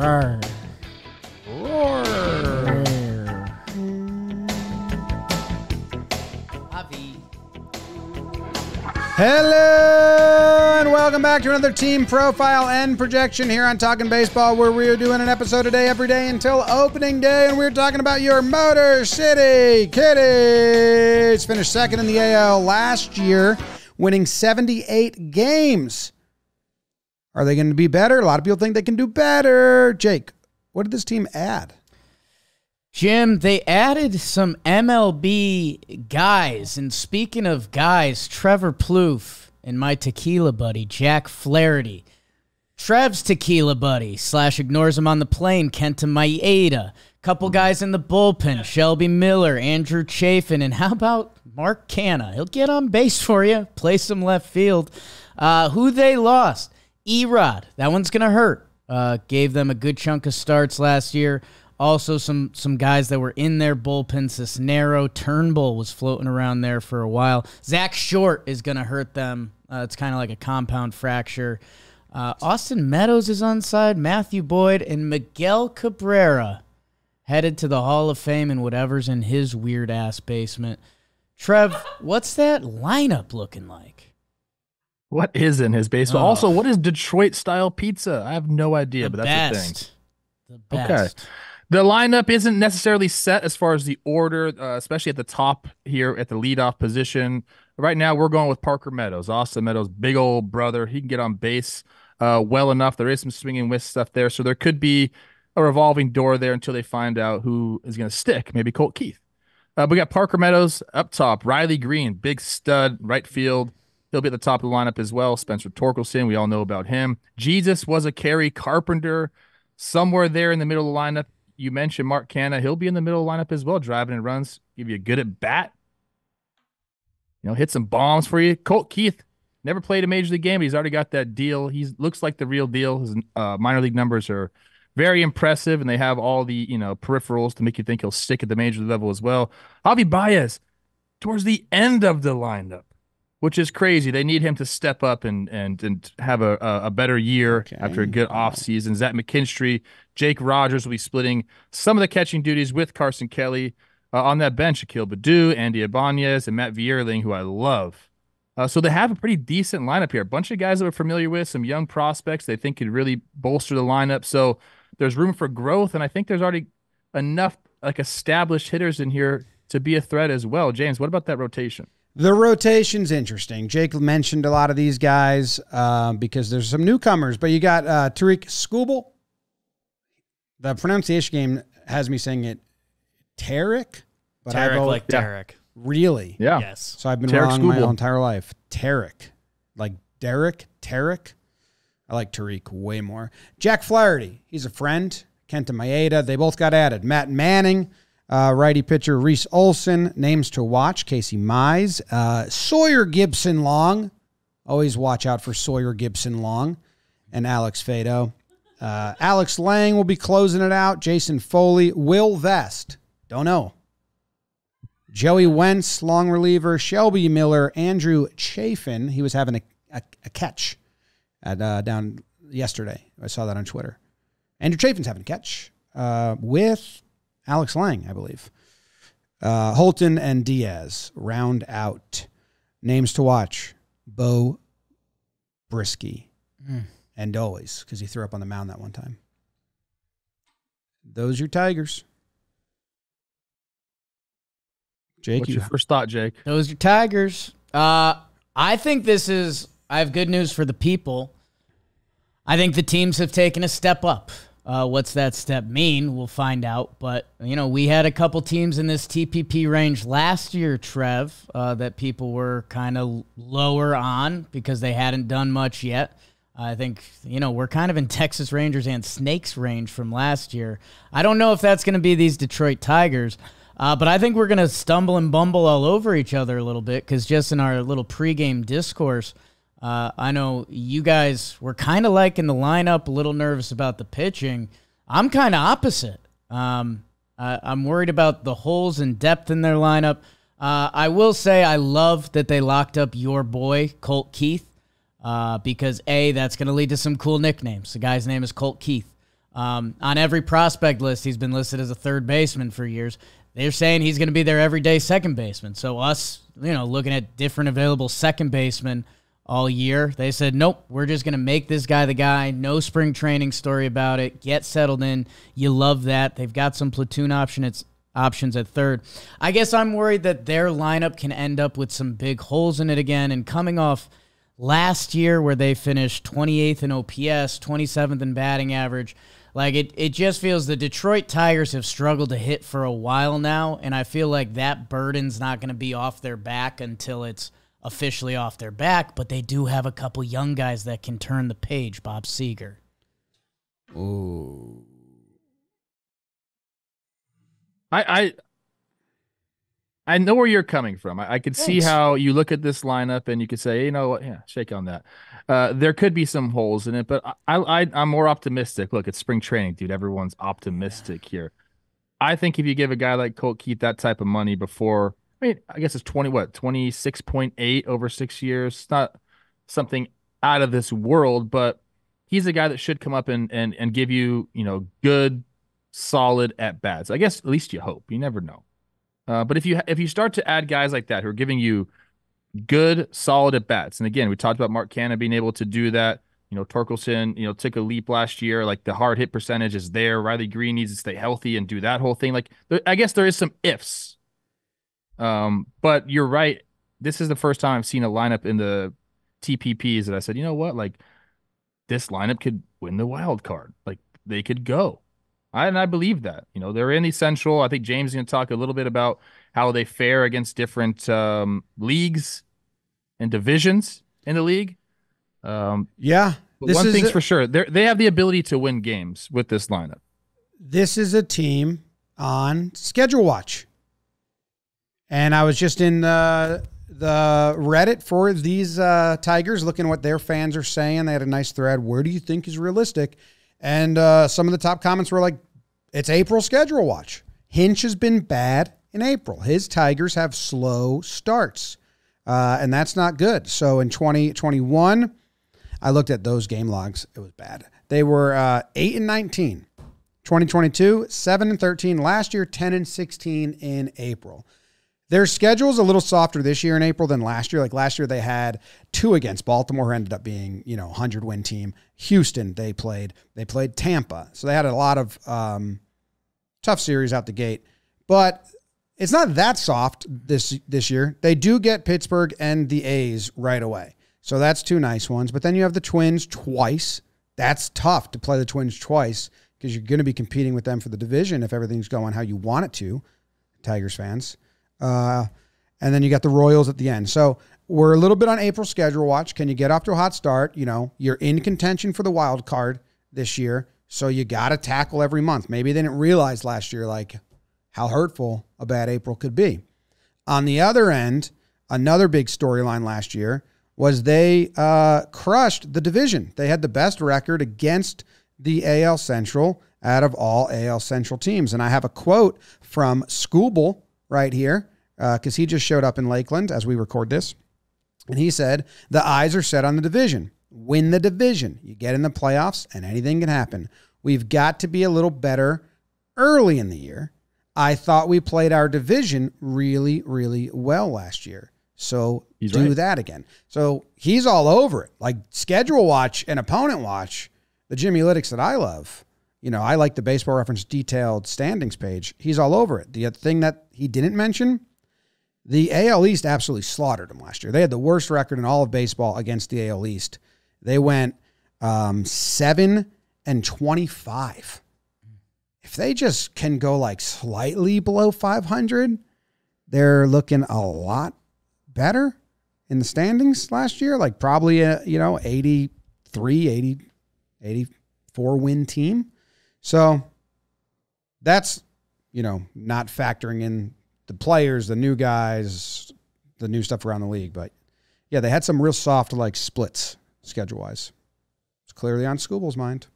Roar. Roar. Hello and welcome back to another team profile and projection here on Talkin' Baseball, where we are doing an episode a day every day until opening day, and we're talking about your Motor City Kitties. Finished second in the AL last year, winning 78 games. Are they going to be better? A lot of people think they can do better. Jake, what did this team add? Jim, they added some MLB guys. And speaking of guys, Trevor Plouffe and my tequila buddy, Jack Flaherty. Trev's tequila buddy / ignores him on the plane, Kenta Maeda. Couple guys in the bullpen, Shelby Miller, Andrew Chafin, and how about Mark Canha? He'll get on base for you, play some left field. Who they lost? Erod. That one's going to hurt. Gave them a good chunk of starts last year. Also, some guys that were in their bullpen. Cisnero, Turnbull was floating around there for a while. Zach Short is going to hurt them. It's kind of like a compound fracture. Austin Meadows is on side. Matthew Boyd and Miguel Cabrera headed to the Hall of Fame and whatever's in his weird-ass basement. Trev, what's that lineup looking like? What is in his basement? Also, what is Detroit-style pizza? I have no idea, but that's the thing. The best. Okay. The lineup isn't necessarily set as far as the order, especially at the top here at the leadoff position. Right now, we're going with Parker Meadows, Austin Meadows' big old brother. He can get on base well enough. There is some swinging with stuff there, so there could be a revolving door there until they find out who is going to stick. Maybe Colt Keith. We got Parker Meadows up top. Riley Green, big stud, right field. He'll be at the top of the lineup as well. Spencer Torkelson, we all know about him. Jesus was a Kerry Carpenter, somewhere there in the middle of the lineup. You mentioned Mark Canha. He'll be in the middle of the lineup as well, driving and runs, give you a good at bat. Hit some bombs for you. Colt Keith never played a major league game, but he's already got that deal. He looks like the real deal. His minor league numbers are very impressive, and they have all the peripherals to make you think he'll stick at the major league level as well. Javi Baez towards the end of the lineup, which is crazy. They need him to step up and have a better year after a good offseason. Zach McKinstry, Jake Rogers will be splitting some of the catching duties with Carson Kelly. On that bench, Akil Baddoo, Andy Ibanez, and Matt Vierling, who I love. So they have a pretty decent lineup here. A bunch of guys that we're familiar with, some young prospects they think could really bolster the lineup. So there's room for growth, and I think there's already enough established hitters in here to be a threat as well. James, what about that rotation? The rotation's interesting. Jake mentioned a lot of these guys because there's some newcomers, but you got Tariq Skubal. The pronunciation game has me saying it Tarek, but I go like Derek. Really? Yeah. Yes. So I've been Tarek wrong my Skubal. whole entire life. Tarek. Like Derek, Tarek. I like Tariq way more. Jack Flaherty. He's a friend. Kenta Maeda. They both got added. Matt Manning. Righty pitcher Reese Olson. Names to watch: Casey Mize, Sawyer Gibson Long. Always watch out for Sawyer Gibson Long, and Alex Fado. Alex Lang will be closing it out. Jason Foley, Will Vest. Don't know. Joey Wentz, long reliever. Shelby Miller, Andrew Chafin. He was having a catch down yesterday. I saw that on Twitter. Andrew Chafin's having a catch with Alex Lang, I believe. Holton and Diaz round out. Names to watch: Bo Brisky. And always, because he threw up on the mound that one time. Those are your Tigers. Jake, What's your first thought, Jake? Those are your Tigers. I think I have good news for the people. I think the teams have taken a step up. What's that step mean? We'll find out. But, we had a couple teams in this TPP range last year, Trev, that people were kind of lower on because they hadn't done much yet. I think, we're kind of in Texas Rangers and Snakes range from last year. I don't know if that's going to be these Detroit Tigers, but I think we're going to stumble and bumble all over each other a little bit because just in our little pregame discourse, I know you guys were kind of liking the lineup, a little nervous about the pitching. I'm kind of opposite. I'm worried about the holes and depth in their lineup. I will say I love that they locked up your boy, Colt Keith, because, A, that's going to lead to some cool nicknames. The guy's name is Colt Keith. On every prospect list, he's been listed as a third baseman for years. They're saying he's going to be their everyday second baseman. So us, looking at different available second basemen all year, they said, nope, we're just going to make this guy the guy. No spring training story about it. Get settled in. You love that. They've got some platoon options at third. I guess I'm worried that their lineup can end up with some big holes in it again. And coming off last year where they finished 28th in OPS, 27th in batting average, like it just feels the Detroit Tigers have struggled to hit for a while now, and I feel like that burden's not going to be off their back until it's officially off their back, but they do have a couple young guys that can turn the page. Bob Seeger. Ooh. I know where you're coming from. I could see Thanks. how you look at this lineup and you could say, you know what, yeah, shake on that. There could be some holes in it, but I'm more optimistic. Look, it's spring training, dude. Everyone's optimistic here. I think if you give a guy like Colt Keith that type of money before, I mean, I guess it's 26.8 over 6 years. It's not something out of this world, but he's a guy that should come up and give you, good, solid at bats. I guess at least you hope. You never know. But if you start to add guys like that who are giving you good, solid at bats, and again, we talked about Mark Canha being able to do that. Torkelson, took a leap last year. Like the hard hit percentage is there. Riley Green needs to stay healthy and do that whole thing. Like I guess there is some ifs. But you're right. This is the first time I've seen a lineup in the TPPs that I said, you know what, like this lineup could win the wild card. Like they could go. I believe that. They're in the Central. I think James is going to talk a little bit about how they fare against different leagues and divisions in the league. Yeah. But one thing's for sure. They have the ability to win games with this lineup. This is a team on schedule watch. And I was just in the Reddit for these Tigers, looking at what their fans are saying. They had a nice thread. Where do you think is realistic? And some of the top comments were like, it's April schedule watch. Hinch has been bad in April. His Tigers have slow starts, and that's not good. So in 2021, I looked at those game logs. It was bad. They were 8-19. 2022, 7-13. Last year, 10-16 in April. Their schedule's a little softer this year in April than last year. Like last year, they had 2 against Baltimore, who ended up being, 100-win team. Houston, they played Tampa. So they had a lot of tough series out the gate. But it's not that soft this year. They do get Pittsburgh and the A's right away. So that's 2 nice ones. But then you have the Twins twice. That's tough to play the Twins twice because you're going to be competing with them for the division if everything's going how you want it to, Tigers fans. And then you got the Royals at the end. So we're a little bit on April schedule watch. Can you get off to a hot start? You're in contention for the wild card this year. So you got to tackle every month. Maybe they didn't realize last year, like how hurtful a bad April could be. On the other end, another big storyline last year was they crushed the division. They had the best record against the AL Central out of all AL Central teams. And I have a quote from Scooble right here, because he just showed up in Lakeland as we record this. And he said, the eyes are set on the division. Win the division. You get in the playoffs and anything can happen. We've got to be a little better early in the year. I thought we played our division really, really well last year. So do that again. So he's all over it. Like schedule watch and opponent watch, the Jimmy Lytics that I love. I like the Baseball Reference detailed standings page. He's all over it. The thing that he didn't mention, the AL East absolutely slaughtered him last year. They had the worst record in all of baseball against the AL East. They went 7-25. If they just can go like slightly below 500, they're looking a lot better in the standings last year. Like probably a 83, 84 win team. So that's, not factoring in the players, the new guys, the new stuff around the league. But yeah, they had some real soft like splits schedule-wise. It's clearly on Scooble's mind.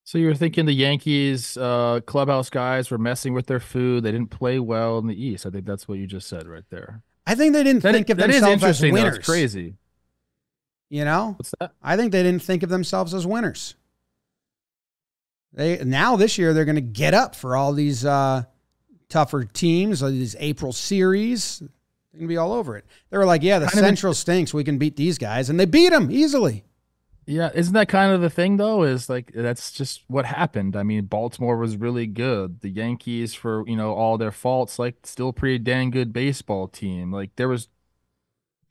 So you're thinking the Yankees clubhouse guys were messing with their food. They didn't play well in the East. I think that's what you just said right there. I think they didn't think of themselves as winners. That's crazy. What's that? I think they didn't think of themselves as winners. Now this year they're going to get up for all these tougher teams, or these April series. They're going to be all over it. They were like, yeah, the Central stinks. We can beat these guys. And they beat them easily. Yeah, isn't that kind of the thing though? Is like that's just what happened. I mean, Baltimore was really good. The Yankees, for all their faults, like still a pretty dang good baseball team. Like there was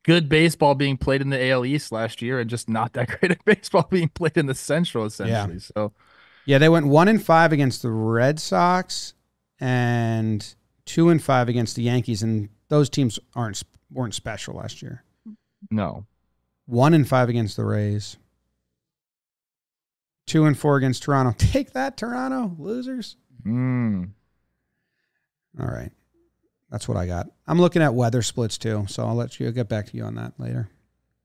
good baseball being played in the AL East last year, and just not that great of baseball being played in the Central, essentially. Yeah. So, yeah, they went 1-5 against the Red Sox, and 2-5 against the Yankees, and those teams weren't special last year. No, 1-5 against the Rays. 2-4 against Toronto. Take that, Toronto, losers. All right. That's what I got. I'm looking at weather splits too, so I'll get back to you on that later.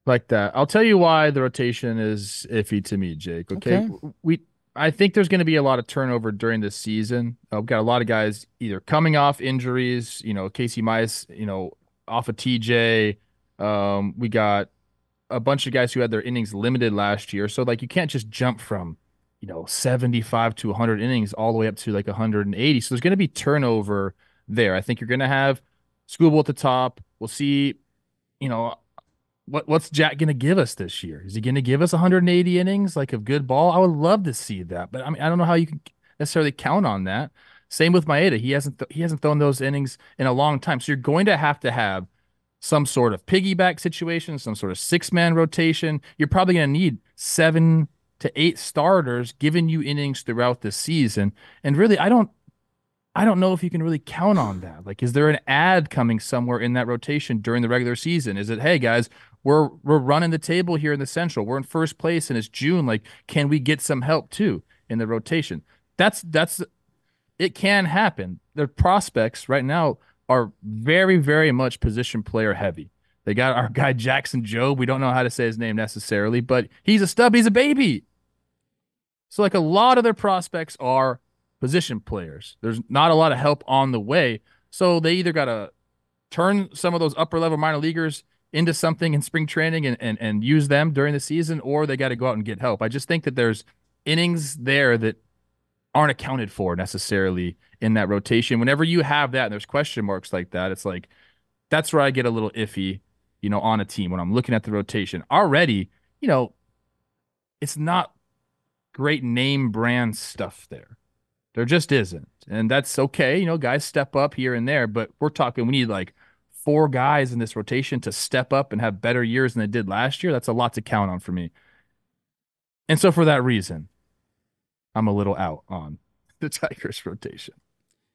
Like that. I'll tell you why the rotation is iffy to me, Jake. Okay. I think there's going to be a lot of turnover during this season. We've got a lot of guys either coming off injuries, Casey Mize, off of TJ. We got a bunch of guys who had their innings limited last year. So like you can't just jump from, 75 to 100 innings all the way up to like 180. So there's going to be turnover there. I think you're going to have Skubal at the top. We'll see, what's Jack going to give us this year? Is he going to give us 180 innings, like of good ball? I would love to see that, but I mean, I don't know how you can necessarily count on that. Same with Maeda. He hasn't thrown those innings in a long time. So you're going to have some sort of piggyback situation, some sort of 6-man rotation. You're probably going to need 7 to 8 starters giving you innings throughout the season. And really, I don't know if you can really count on that. Like, is there an ad coming somewhere in that rotation during the regular season? Is it, hey guys, we're running the table here in the Central. We're in first place and it's June. Like, can we get some help too in the rotation? It can happen. Their prospects right now are very, very much position player heavy. They got our guy Jackson Jobe. We don't know how to say his name necessarily, but he's a stub. He's a baby. So like a lot of their prospects are position players. There's not a lot of help on the way. So they either got to turn some of those upper level minor leaguers into something in spring training and use them during the season, or they got to go out and get help. I just think that there's innings there that aren't accounted for necessarily in that rotation. Whenever you have that and there's question marks like that, it's like, that's where I get a little iffy, on a team when I'm looking at the rotation. Already, it's not great name brand stuff there. There just isn't. And that's okay. Guys step up here and there, but we're talking, we need like 4 guys in this rotation to step up and have better years than they did last year. That's a lot to count on for me. And so for that reason, I'm a little out on the Tigers rotation.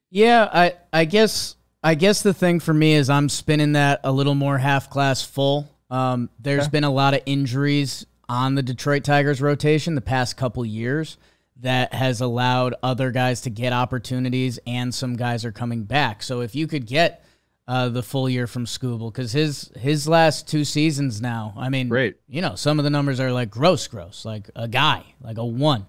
Yeah, I guess the thing for me is I'm spinning that a little more half glass full. There's been a lot of injuries on the Detroit Tigers rotation the past couple years that has allowed other guys to get opportunities, and some guys are coming back. So if you could get the full year from Skubal, because his last 2 seasons now, I mean, great. Some of the numbers are like gross, like a guy, like a 1.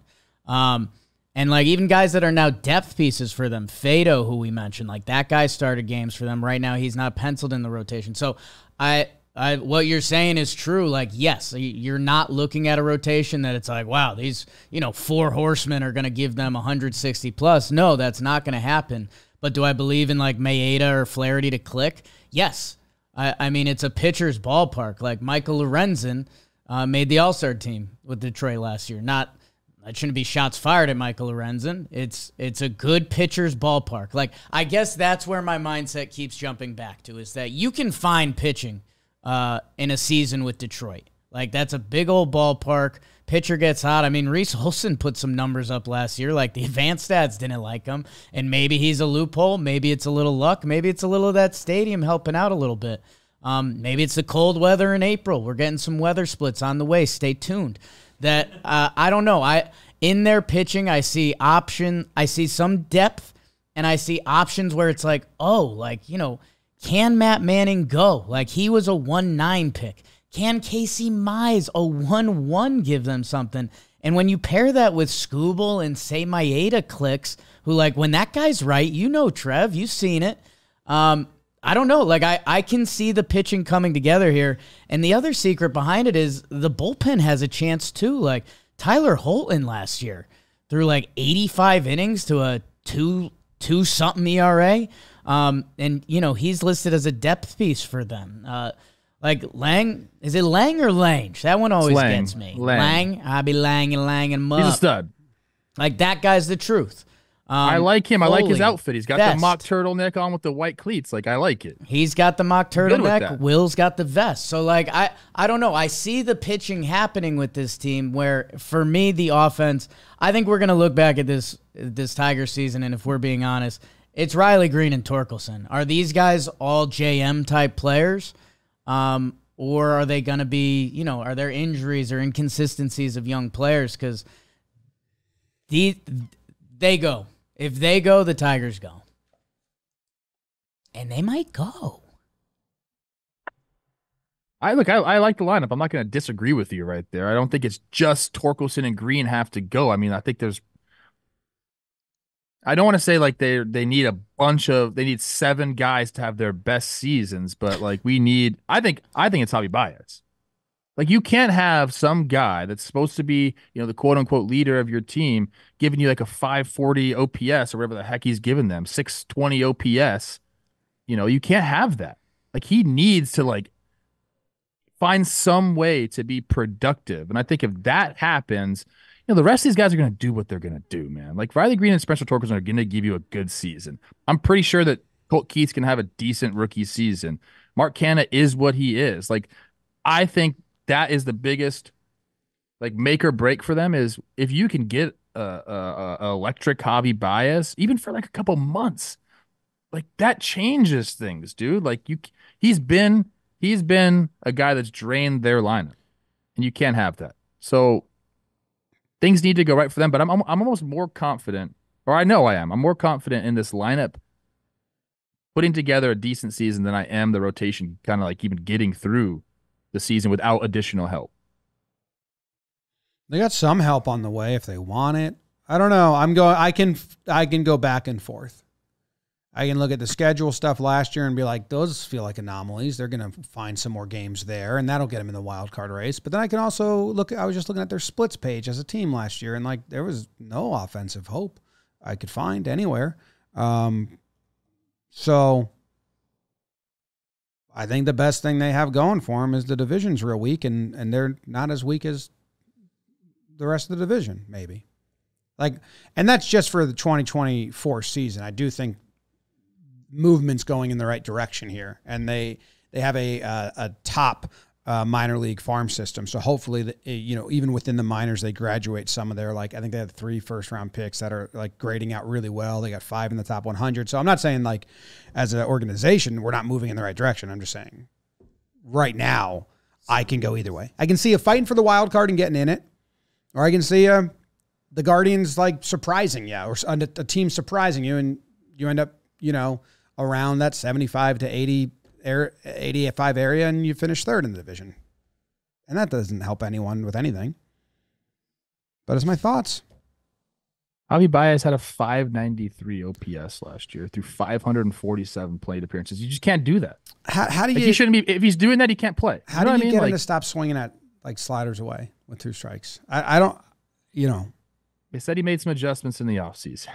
And like even guys that are now depth pieces for them, Fado, who we mentioned, like that guy started games for them. Right now, he's not penciled in the rotation. So what you're saying is true. Like, yes, you're not looking at a rotation that it's like, wow, these, 4 horsemen are going to give them 160 plus. No, that's not going to happen. But do I believe in like Maeda or Flaherty to click? Yes. I mean, it's a pitcher's ballpark. Like Michael Lorenzen made the All-Star team with Detroit last year. That shouldn't be shots fired at Michael Lorenzen. It's a good pitcher's ballpark. Like, I guess that's where my mindset keeps jumping back to, is that you can find pitching in a season with Detroit. Like, that's a big old ballpark. Pitcher gets hot. I mean, Reese Olson put some numbers up last year. Like, the advanced stats didn't like him. And maybe he's a loophole. Maybe it's a little luck. Maybe it's a little of that stadium helping out a little bit. Maybe it's the cold weather in April. We're getting some weather splits on the way. Stay tuned. That I don't know. In their pitching, I see some depth, and I see options where it's like, can Matt Manning go? Like, he was a 1-9 pick. Can Casey Mize, a 1-1, give them something? And when you pair that with Skubal and say Maeda clicks, who, like, when that guy's right, Trev, you've seen it. I don't know. Like, I can see the pitching coming together here. And the other secret behind it is the bullpen has a chance too. Like, Tyler Holton last year, through like 85 innings to a 2-something ERA. And, you know, he's listed as a depth piece for them. Like Lang, is it Lang or Lange? That one always gets me. Lang. I be langing him up. He's a stud. Like, that guy's the truth. I like him. I like his Foley, outfit. He's got vest. the mock turtleneck on with the white cleats. Like, I like it. He's got the mock good with turtleneck. that. Will's got the vest. So, like, I don't know. I see the pitching happening with this team where, for me, the offense, I think we're going to look back at this Tiger season, and if we're being honest, it's Riley Green and Torkelson. Are these guys all JM-type players? Or are they going to be, you know, are there injuries or inconsistencies of young players? Because they go. If they go, the Tigers go. And they might go. I like the lineup. I'm not going to disagree with you right there. I don't think it's just Torkelson and Green have to go. I mean, I think I don't want to say like they need they need 7 guys to have their best seasons, but like I think it's Javi Baez. Like, you can't have some guy that's supposed to be, you know, the quote unquote leader of your team giving you like a 540 OPS or whatever the heck he's giving them, 620 OPS. You know, you can't have that. Like, he needs to like find some way to be productive. And I think if that happens, you know, the rest of these guys are going to do what they're going to do, man. Like, Riley Green and Spencer Torkelson are going to give you a good season. I'm pretty sure that Colt Keats can have a decent rookie season. Mark Canha is what he is. Like, I think that is the biggest like make or break for them is if you can get a electric Javi Baez, even for like a couple months, like that changes things, dude. Like he's been a guy that's drained their lineup, and you can't have that. So things need to go right for them. But I'm almost more confident, or I know I am. I'm more confident in this lineup putting together a decent season than I am the rotation kind of like even getting through the season without additional help. They got some help on the way if they want it. I don't know. I can go back and forth. I can look at the schedule stuff last year and be like, those feel like anomalies. They're going to find some more games there, and that'll get them in the wild card race. But then I can also I was just looking at their splits page as a team last year, and like there was no offensive hope I could find anywhere. So I think the best thing they have going for them is the division's real weak, and they're not as weak as the rest of the division, maybe. Like, and that's just for the 2024 season. I do think movement's going in the right direction here, and they have a top minor league farm system. So hopefully, you know, even within the minors, they graduate some of their, like, I think they have 3 first-round picks that are like grading out really well. They got 5 in the top 100. So I'm not saying like as an organization we're not moving in the right direction. I'm just saying right now I can go either way. I can see a fighting for the wild card and getting in it, or I can see the Guardians like surprising you, or a team surprising you, and you end up, you know, around that 75 to 85 area, and you finish 3rd in the division. And that doesn't help anyone with anything. But it's my thoughts. Javi Baez had a 593 OPS last year through 547 plate appearances. You just can't do that. How do you? Like, he shouldn't be. If he's doing that, he can't play. How do you get him to stop swinging at like sliders away with 2 strikes? I don't. You know, they said he made some adjustments in the offseason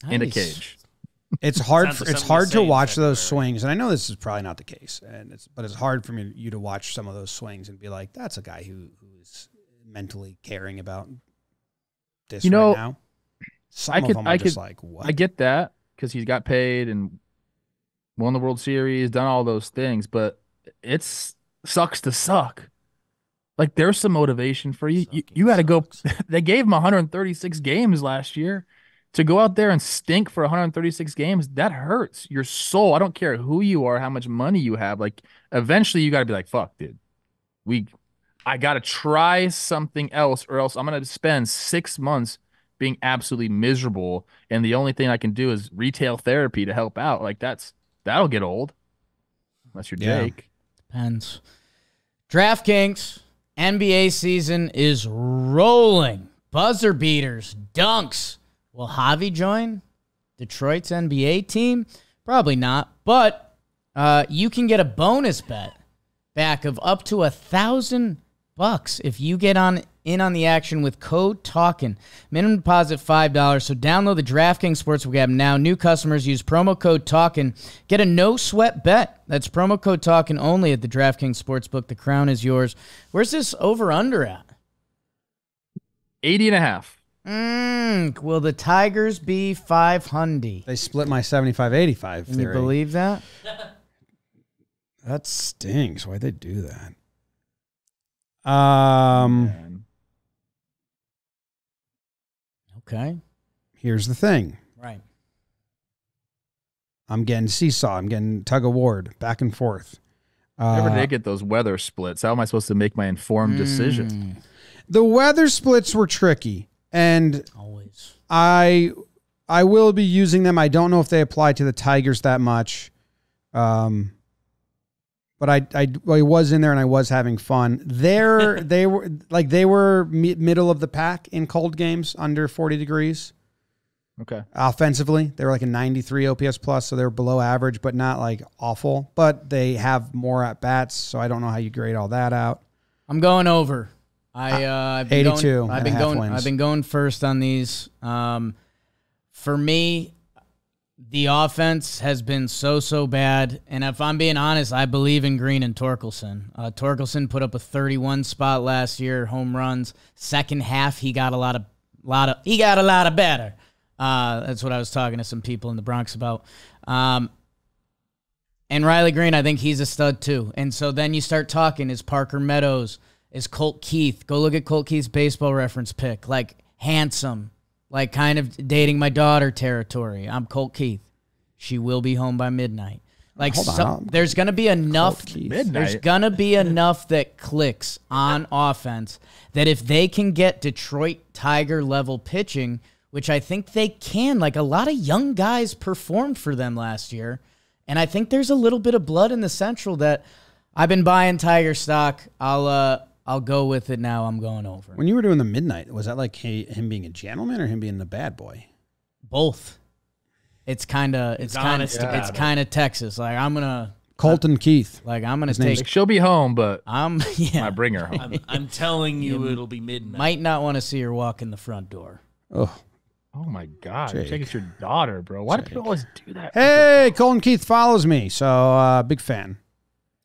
in a cage. It's hard. It's hard to watch those swings, and I know this is probably not the case, but it's hard for you to watch some of those swings and be like, "That's a guy who's mentally caring about this right now." Some of them are just like, "What?" I get that because he's got paid and won the World Series, done all those things, but it's sucks to suck. Like, there's some motivation for you. You got to go. They gave him 136 games last year. To go out there and stink for 136 games, that hurts your soul. I don't care who you are, how much money you have. Like, eventually you got to be like, fuck, dude. I got to try something else, or else I'm going to spend 6 months being absolutely miserable, and the only thing I can do is retail therapy to help out. Like, that'll get old. Unless you're Jake. Depends. DraftKings, NBA season is rolling. Buzzer beaters, dunks. Will Javi join Detroit's NBA team? Probably not, but you can get a bonus bet back of up to $1,000 if you get on in on the action with code Talkin. Minimum deposit $5. So download the DraftKings Sportsbook app now. New customers use promo code Talkin. Get a no-sweat bet. That's promo code Talkin only at the DraftKings Sportsbook. The crown is yours. Where's this over-under at? 80.5. Will the Tigers be 500? They split my 75-85 theory. Can you believe that? That stinks. Why'd they do that? Okay. Here's the thing. Right. I'm getting seesaw. I'm getting tug of war, back and forth. Whenever they get those weather splits, how am I supposed to make my informed decision? The weather splits were tricky, and Always. I will be using them. I don't know if they apply to the Tigers that much. But I was in there and I was having fun. They were middle of the pack in cold games under 40 degrees. Okay. Offensively, they were like a 93 OPS plus, so they were below average, but not like awful. But they have more at bats, so I don't know how you grade all that out. I'm going over. I've been 82. I've been going first on these. For me, the offense has been so bad, and if I'm being honest, I believe in Green and Torkelson. Torkelson put up a 31 spot last year, home runs. Second half, he got a lot of better. That's what I was talking to some people in the Bronx about. And Riley Green, I think he's a stud too. And so then you start talking, is Parker Meadows, is Colt Keith. Go look at Colt Keith's baseball reference pick. Like, handsome. Like, kind of dating my daughter territory. I'm Colt Keith. She will be home by midnight. Like, there's going to be enough. There's going to be enough that clicks on offense that if they can get Detroit Tiger level pitching, which I think they can. Like, a lot of young guys performed for them last year. And I think there's a little bit of blood in the Central that I've been buying Tiger stock. I'll go with it now. I'm going over. When you were doing the midnight, was that like him being a gentleman or him being the bad boy? Both. It's kind of Texas. Like, I'm gonna Colton Keith. Like, I'm gonna take. She'll be home, but I bring her home. I'm telling you, it'll be midnight. Might not want to see her walk in the front door. Oh my God! You're taking your daughter, bro. Why do people always do that? Hey, Colton Keith follows me, so big fan.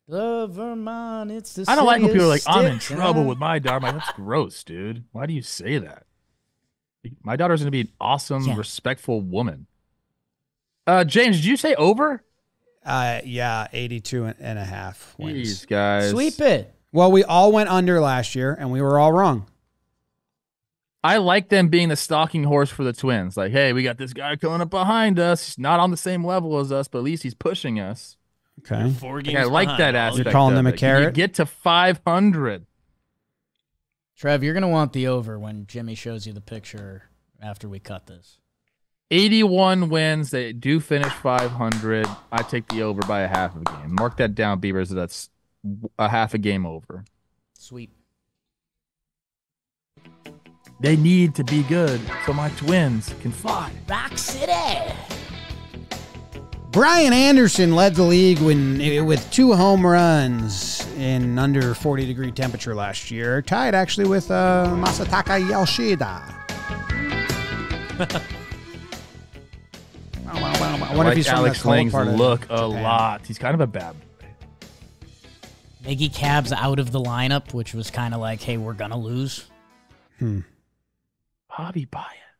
Vermont, it's the I don't like when people are like, I'm in stick, trouble with my daughter. I'm like, that's gross, dude. Why do you say that? My daughter's going to be an awesome, respectful woman. James, did you say over? Yeah, 82.5 wins. Jeez, guys. Sweep it. Well, we all went under last year, and we were all wrong. I like them being the stalking horse for the Twins. Like, hey, we got this guy coming up behind us. He's not on the same level as us, but at least he's pushing us. Okay. 4 games I like behind. that aspect. You're calling them a carrot? You get to 500. Trev, you're going to want the over when Jimmy shows you the picture after we cut this. 81 wins. They do finish 500. I take the over by a half a game. Mark that down, Beavers. That's a half a game over. Sweet. They need to be good so my Twins can fly. Rock City. Brian Anderson led the league with 2 home runs in under 40-degree temperature last year. Tied actually with Masataka Yoshida. I wonder if he's from Alex the cold Lang's part of look Japan. a lot. He's kind of a bad boy. Miggy Cab's out of the lineup, which was kind of like, hey, we're going to lose. Bobby Byatt.